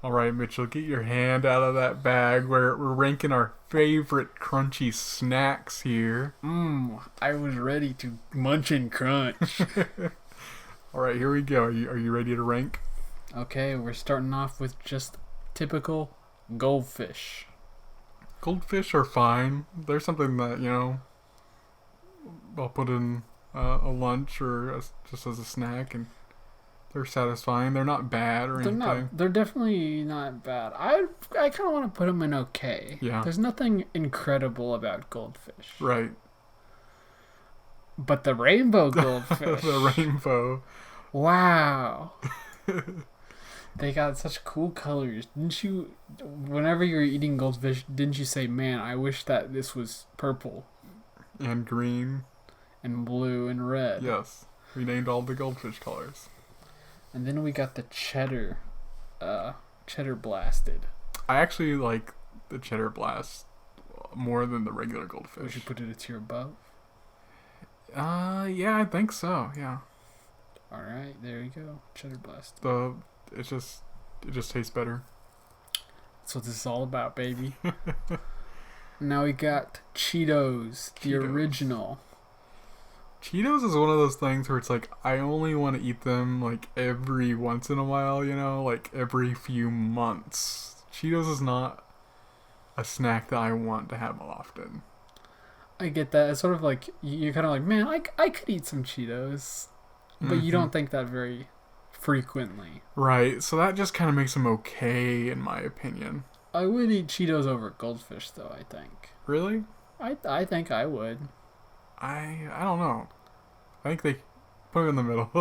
All right, Mitchell, get your hand out of that bag. We're ranking our favorite crunchy snacks here. I was ready to munch and crunch. All right, here we go. Are you ready to rank? Okay, we're starting off with just typical goldfish. Goldfish are fine. They're something that I'll put in a lunch or just as a snack, and they're satisfying. They're not bad or They're anything. not. They're definitely not bad. I kind of want to put them in okay. Yeah. There's nothing incredible about goldfish. Right. But the rainbow goldfish. The rainbow. Wow. They got such cool colors. Didn't you, whenever you were eating goldfish, didn't you say, man, I wish that this was purple And green. and blue and red? Yes. We named all the goldfish colors. And then we got the cheddar blasted. I actually like the cheddar blast more than the regular goldfish. Would you put it a tier above? Yeah, I think so. Yeah. All right, there you go. Cheddar blast. It just tastes better. That's what this is all about, baby. Now we got Cheetos, the Cheetos. original. Cheetos is one of those things where it's like I only want to eat them like every once in a while, like every few months. Cheetos is not a snack that I want to have often. I get that. It's sort of like, you're kind of like, man, I could eat some Cheetos. But you don't think that very frequently. Right, so that just kind of makes them okay, in my opinion. I would eat Cheetos over goldfish, though, I think. Really? I think I would. I don't know. I think they put them in the middle.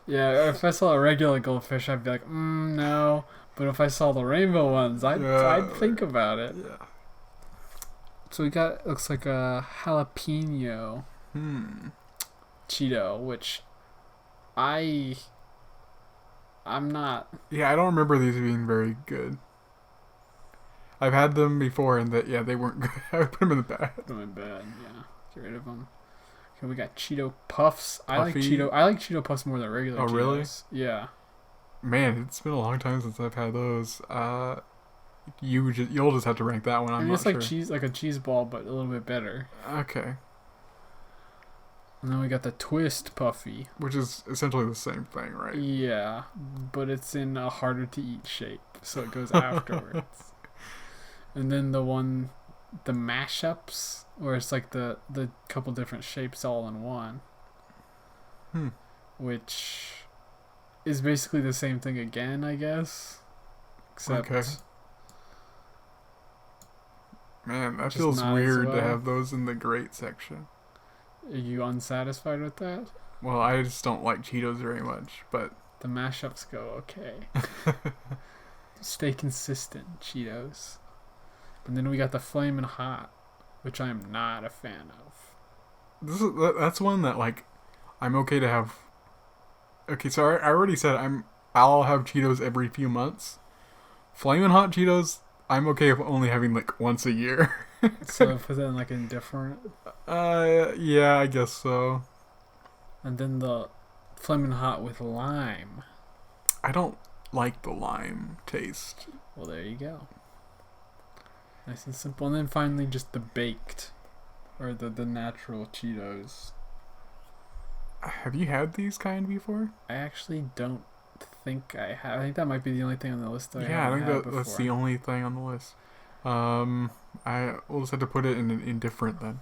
Yeah, if I saw a regular goldfish, I'd be like, no. But if I saw the rainbow ones, I'd think about it. Yeah. So we got, looks like a jalapeno Cheeto, which I'm not. Yeah, I don't remember these being very good. I've had them before, and they weren't good. I would put them in the bag. Doing bad, yeah. Get rid of them. Okay, we got Cheeto Puffs. I like Puffy. Cheeto Puffs more than regular Oh, Cheetos. really? Yeah. Man, it's been a long time since I've had those. You'll just have to rank that one. I'm not It's sure. like cheese, like a cheese ball, but a little bit better. Okay, And then we got the Twist Puffy. which is essentially the same thing, right? Yeah, but it's in a harder to eat shape, so it goes afterwards. And then the mashups, where it's like the couple different shapes all in one. Which is basically the same thing again, I guess. Except Okay. Man, that Just feels not as weird to well. have those in the great section. are you unsatisfied with that? Well, I just don't like Cheetos very much, but The mashups go okay. Stay consistent, Cheetos. And then we got the Flamin' Hot, which I'm not a fan of. that's one that like I'm okay to have. Okay, so I already said I'll have Cheetos every few months. Flamin' Hot Cheetos, I'm okay with only having like once a year. So put that in like indifferent. Yeah, I guess so. And then the Flamin' Hot with lime. I don't like the lime taste. Well, there you go. Nice and simple. And then finally just the baked. Or the natural Cheetos. Have you had these kind before? I actually don't think I have. I think that might be the only thing on the list that I Yeah, I haven't think had that's before. the only thing on the list. We'll just have to put it in an indifferent then.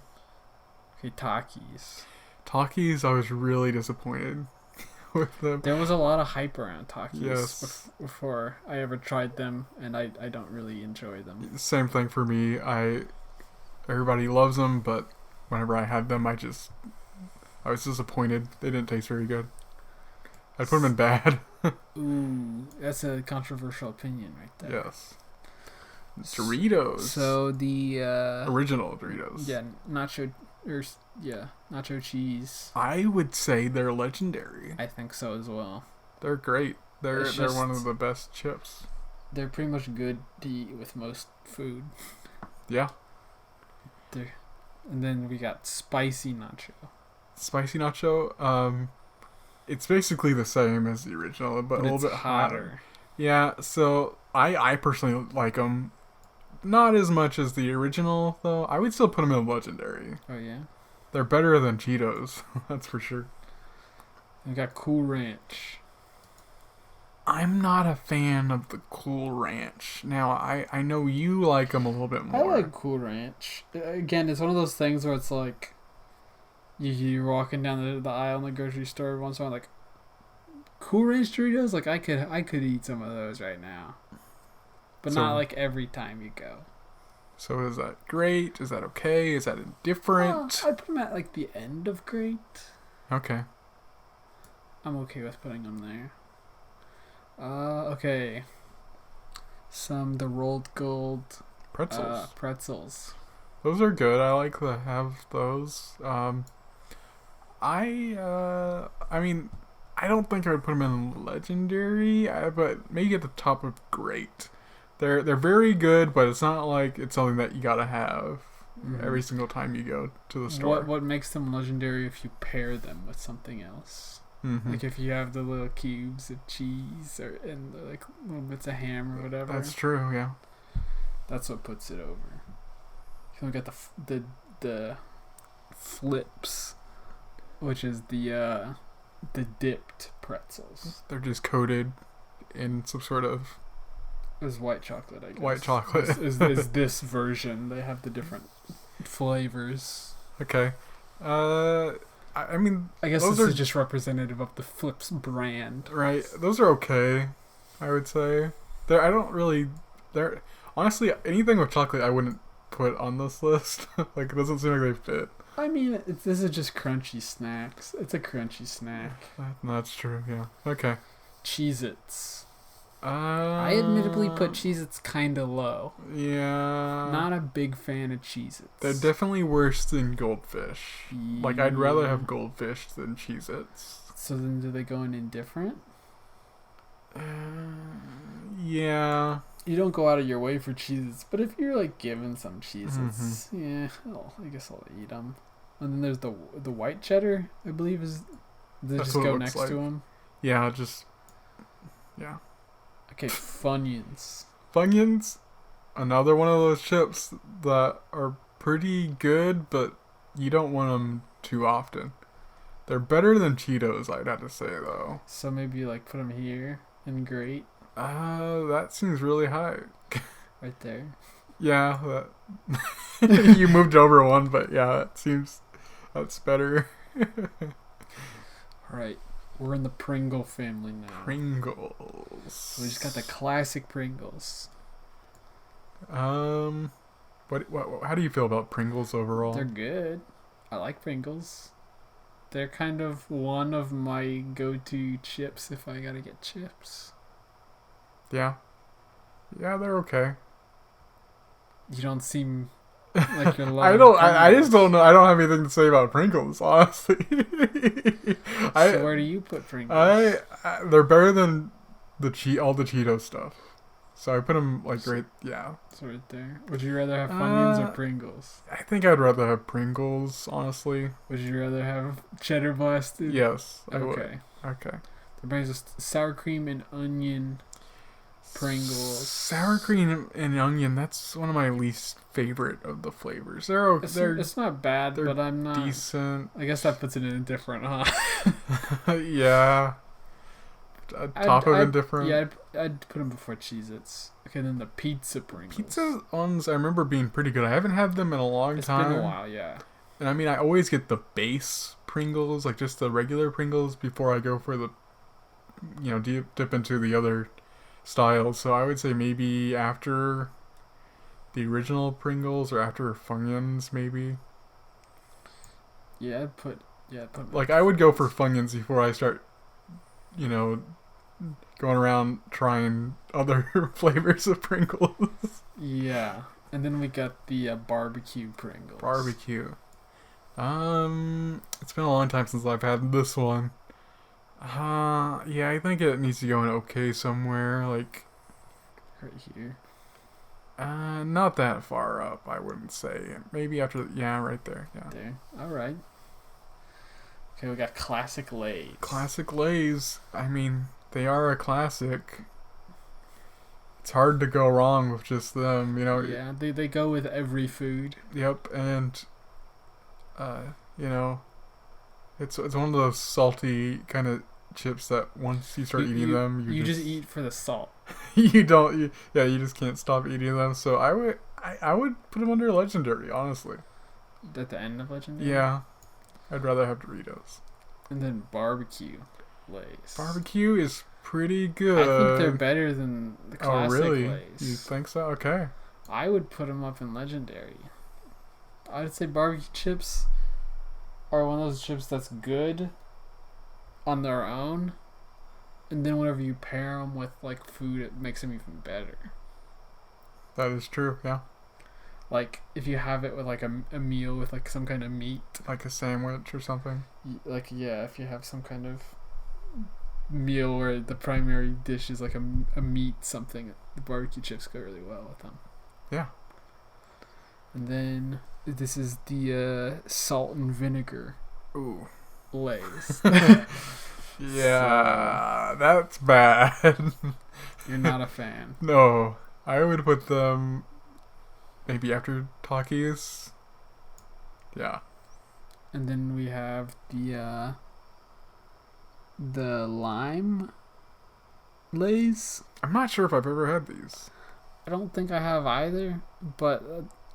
Okay, Takis. Takis, I was really disappointed with them. There was a lot of hype around Takis Yes. before I ever tried them, and I don't really enjoy them. Same thing for me. Everybody loves them, but whenever I had them, I was disappointed. They didn't taste very good. I'd put them in bad. Ooh, that's a controversial opinion right there. Yes. Doritos. So the Original Doritos. nacho cheese. I would say they're legendary. I think so as well. They're great. They're It's one just- of the best chips. They're pretty much good to eat with most food. Yeah. And then we got spicy nacho. Spicy nacho. It's basically the same as the original, but a little it's bit hotter. Yeah, so I personally like them. Not as much as the original, though. I would still put them in legendary. Oh yeah. They're better than Cheetos, that's for sure. We got Cool Ranch. I'm not a fan of the Cool Ranch. Now, I know you like them a little bit I more. like Cool Ranch. Again, it's one of those things where it's like you're walking down the aisle in the grocery store every once in a while, like Cool Ranch Doritos. Like I could eat some of those right now, but So- not like every time you go. So is that great? Is that okay? Is that indifferent? I put them at like the end of great. Okay. I'm okay with putting them there. Okay. The rolled gold pretzels. Those are good. I like to have those. I mean, I don't think I would put them in legendary, but maybe at the top of great. They're very good, but it's not like it's something that you gotta have every single time you go to the store. What makes them legendary if you pair them with something else? Mm-hmm. Like if you have the little cubes of cheese and the, like little bits of ham or whatever. That's true. Yeah. That's what puts it over. You got the flips, which is the dipped pretzels. They're just coated in some sort of It's white chocolate, I guess. white chocolate. is this version? They have the different flavors. Okay. I mean, I guess those this are is just representative of the Flips brand. right. Those are okay. I would say. I don't really. They're honestly anything with chocolate I wouldn't put on this list. Like it doesn't seem like they fit. I mean, this is just crunchy snacks. It's a crunchy snack. That's true. Yeah. Okay. Cheez-Its. I I admittedly put Cheez-Its kind of low. Yeah. Not a big fan of Cheez-Its. They're definitely worse than Goldfish. Like I'd rather have Goldfish than Cheez-Its. So then do they go in indifferent? Yeah. You don't go out of your way for Cheez-Its, but if you're like given some Cheez-Its, yeah, I guess I'll eat them. And then there's the white cheddar, I believe is. Does it That's just what it go looks next like. to them? Yeah. Just. Yeah. Okay, Funyuns. Funyuns, another one of those chips that are pretty good, but you don't want them too often. They're better than Cheetos, I'd have to say, though. So maybe like put them here and great That seems really high. right there. Yeah, that you moved over one, but yeah, that's better. All right, we're in the Pringle family now. Pringles. So we just got the classic Pringles. What? How do you feel about Pringles overall? They're good. I like Pringles. They're kind of one of my go-to chips if I gotta get chips. Yeah, they're okay. You don't seem like you're I don't. I just don't know. I don't have anything to say about Pringles, honestly. So where do you put Pringles? They're better than all the Cheeto stuff. So I put them like right. Yeah. It's right there. Would you rather have Funyuns or Pringles? I think I'd rather have Pringles, honestly. Would you rather have Cheddar Blasted? Yes. I Okay. would. Okay. That brings us to sour cream and onion Pringles. Sour cream and onion. That's one of my least favorite of the flavors. It's not bad, they're but I'm not. Decent. I guess that puts it in indifferent, huh? Yeah. Top of indifferent. Yeah, I'd put them before Cheez-Its. Okay, then the pizza Pringles. Pizza ones I remember being pretty good. I haven't had them in a long time. It's been a while, yeah. And I mean, I always get the base Pringles, like just the regular Pringles, before I go for the, dip into the other styles. So I would say maybe after the original Pringles or after Funyuns, maybe. Yeah, I'd put. Like I would go for Funyuns before I start, going around trying other flavors of Pringles. Yeah, and then we got the barbecue Pringles. Barbecue. It's been a long time since I've had this one. Yeah, I think it needs to go in okay somewhere, like Right here. not that far up, I wouldn't say. Maybe after, right there, yeah. There. All right. Okay, we got classic Lay's. Classic Lay's. I mean, they are a classic. it's hard to go wrong with just them, you know. Yeah, they go with every food. Yep, and you know, it's one of those salty kind of chips that once you start eating them, you just eat for the salt. you don't. You just can't stop eating them. So I would put them under legendary, honestly. At the end of legendary. Yeah, I'd rather have Doritos. And then barbecue Lays. Barbecue is pretty good. I think they're better than the classic really? Lays. You think so? Okay. I would put them up in legendary. I'd say barbecue chips are one of those chips that's good on their own, and then whenever you pair them with like food, it makes them even better. That is true. Yeah. Like if you have it with like a meal with like some kind of meat, Like a sandwich or something. like yeah, if you have some kind of meal where the primary dish is like a meat something, the barbecue chips go really well with them. Yeah. And then this is the salt and vinegar Ooh. Lays. Yeah, that's bad. You're not a fan. No, I would put them maybe after Takis. Yeah. And then we have the lime Lays. I'm not sure if I've ever had these. I don't think I have either, but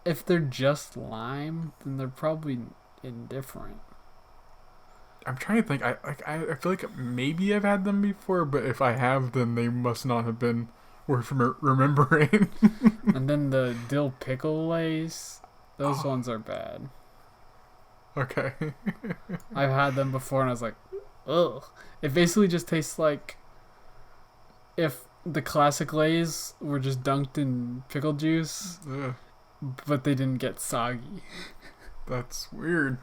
if they're just lime, then they're probably indifferent. I'm trying to think. I feel like maybe I've had them before, but if I have, then they must not have been worth remembering. And then the dill pickle Lays, those ones are bad. Okay. I've had them before and I was like, ugh. It basically just tastes like if the classic Lays were just dunked in pickle juice, Ugh, but they didn't get soggy. that's weird.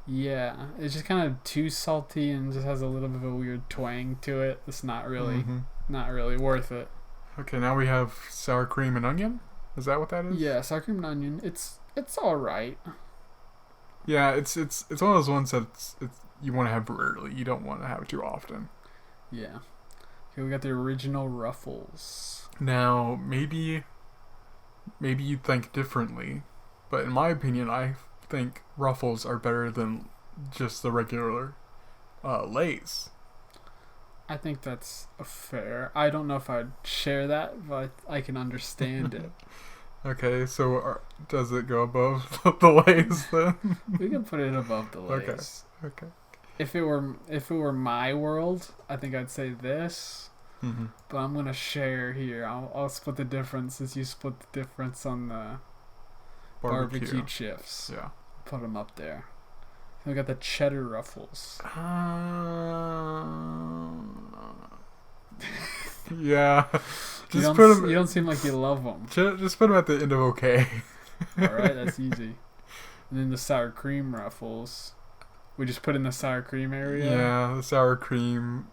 Yeah, it's just kind of too salty and just has a little bit of a weird twang to it. It's not really worth it. Okay, now we have sour cream and onion. Is that what that is? Yeah, sour cream and onion. It's all right. Yeah, it's one of those ones that it's you want to have rarely. You don't want to have it too often. Yeah. Okay, we got the original Ruffles. Now, maybe you think differently, but in my opinion, I think Ruffles are better than just the regular Lay's. I think that's fair. I don't know if I'd share that, but I can understand it. Okay, so does it go above the Lay's then? We can put it above the Lays. Okay. If it were my world, I think I'd say this. Mm-hmm. But I'm gonna share here. I'll split the difference since you split the difference on the barbecue chips. Yeah. Put them up there. We got the cheddar Ruffles. Yeah. You don't seem like you love them. Just put them at the end of okay. Alright, that's easy. And then the sour cream Ruffles. We just put in the sour cream area. Yeah, the sour cream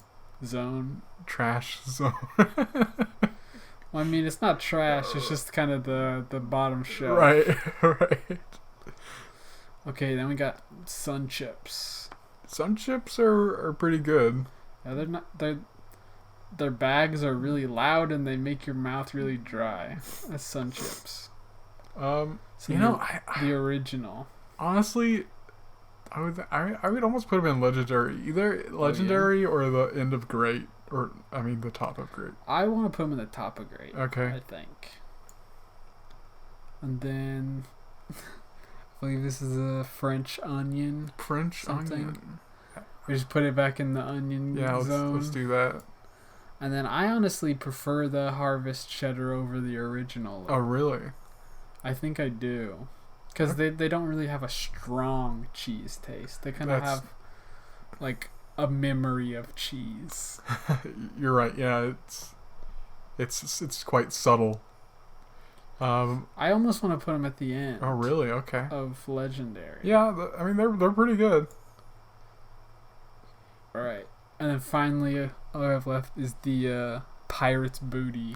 zone. Trash zone. Well, I mean, it's not trash. It's just kind of the bottom shelf. Right. Okay, then we got Sun Chips. Sun Chips are pretty good. Yeah, they're not. Their bags are really loud and they make your mouth really dry. That's Sun Chips. So the original. Honestly, I would almost put them in legendary, either legendary or the end of great, or the top of great. I want to put them in the top of great. Okay. I think. And then, I believe this is a French onion. French something. onion. We just put it back in the onion zone. Let's do that. And then I honestly prefer the Harvest cheddar over the original. Oh, really? I think I do. Because they don't really have a strong cheese taste. They kind of have like a memory of cheese. You're right. Yeah, it's quite subtle. I almost want to put them at the end. Oh, really? Okay. Of legendary. Yeah, they're pretty good. All right. And then finally, all I have left is the Pirate's Booty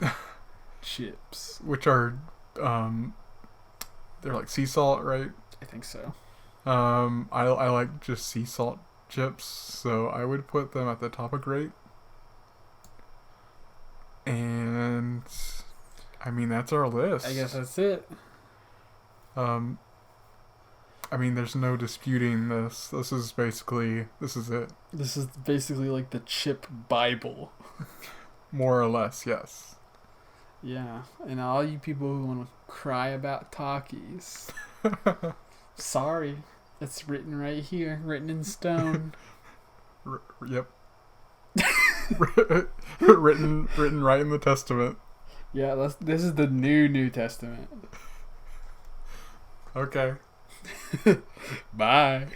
chips. Which are, they're like sea salt, right? I think so. I like just sea salt chips, so I would put them at the top of great. And I mean, that's our list. I guess that's it. I mean, there's no disputing this. This is it. This is basically like the chip Bible. More or less, yes. Yeah, and all you people who want to cry about Takis, sorry, it's written right here, written in stone. Yep. written right in the Testament. Yeah, this is the New Testament. Okay. Bye.